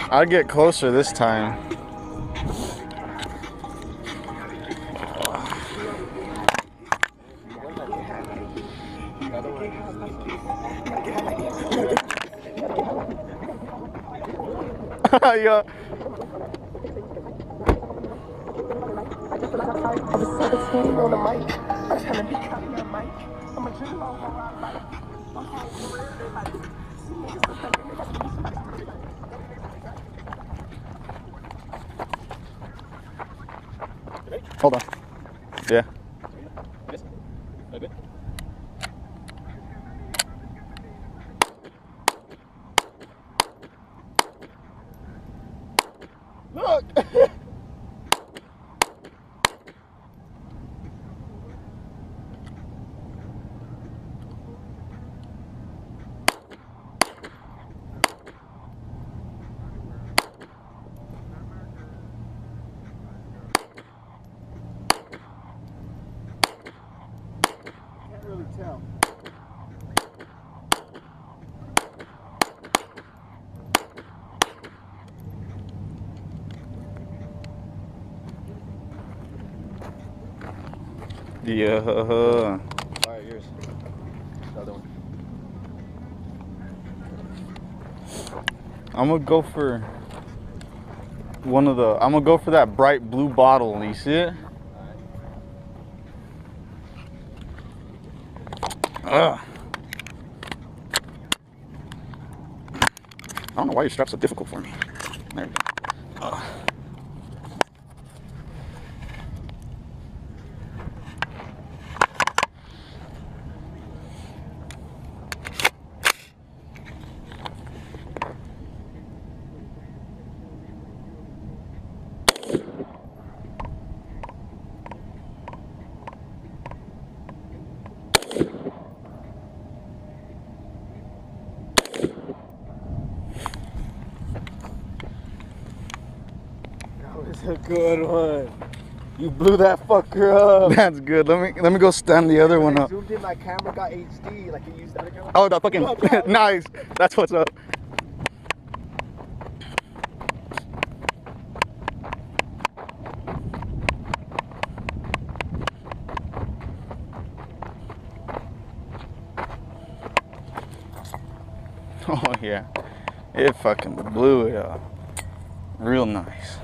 I'll get closer this time. Yeah. Hold on. Yeah. Look. Can't really tell. Yeah. Alright, yours. The other one. I'm gonna go for one of the. I'm gonna go for that bright blue bottle. You see it? Ugh. I don't know why your strap's so difficult for me. There we go. Ugh. That was a good one. You blew that fucker up. That's good. Let me go stand the other one up. Zoomed in, my camera got HD. Like you used the other camera. Oh, the fucking nice. That's what's up. Oh yeah, it fucking blew it up. Real nice.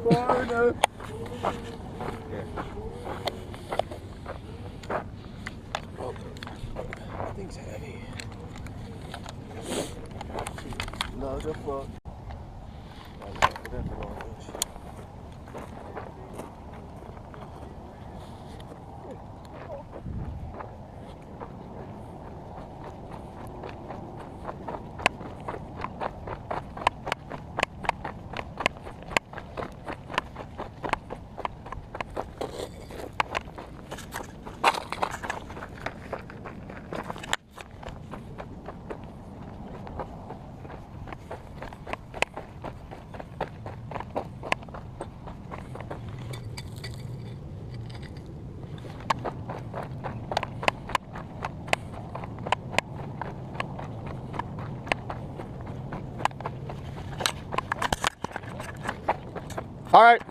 Florida. Oh, that thing's heavy. No, the fuck. All right.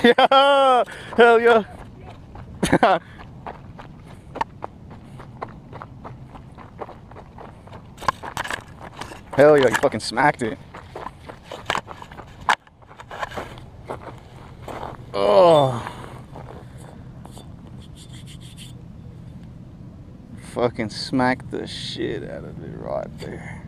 Yeah, hell yeah. Hell yeah, you fucking smacked it. Oh. Fucking smacked the shit out of it right there.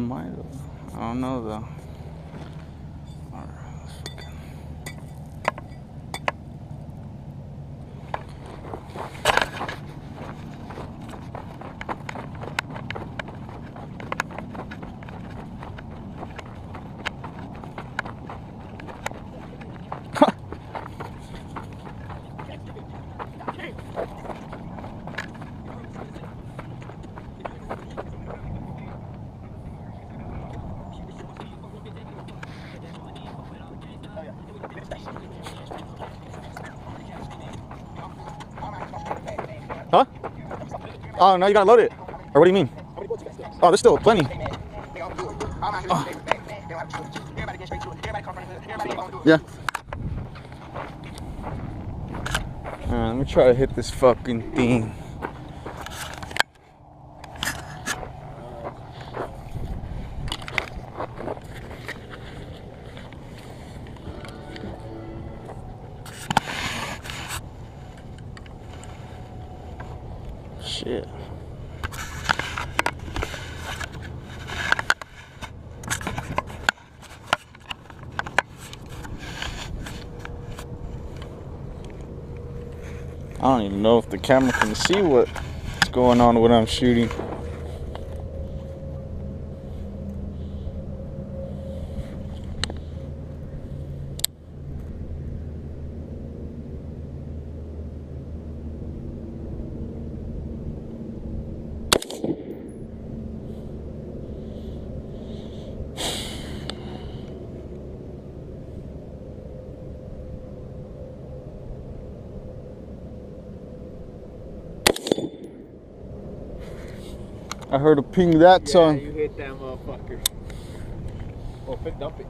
might have. I don't know though. Alright, let's fucking. Huh? Oh, no, you gotta load it. Or what do you mean? Oh, there's still plenty. Yeah. Alright, let me try to hit this fucking thing. Shit. I don't even know if the camera can see what's going on when I'm shooting. I heard a ping that Yeah, song. you hit that motherfucker. Oh, dump it.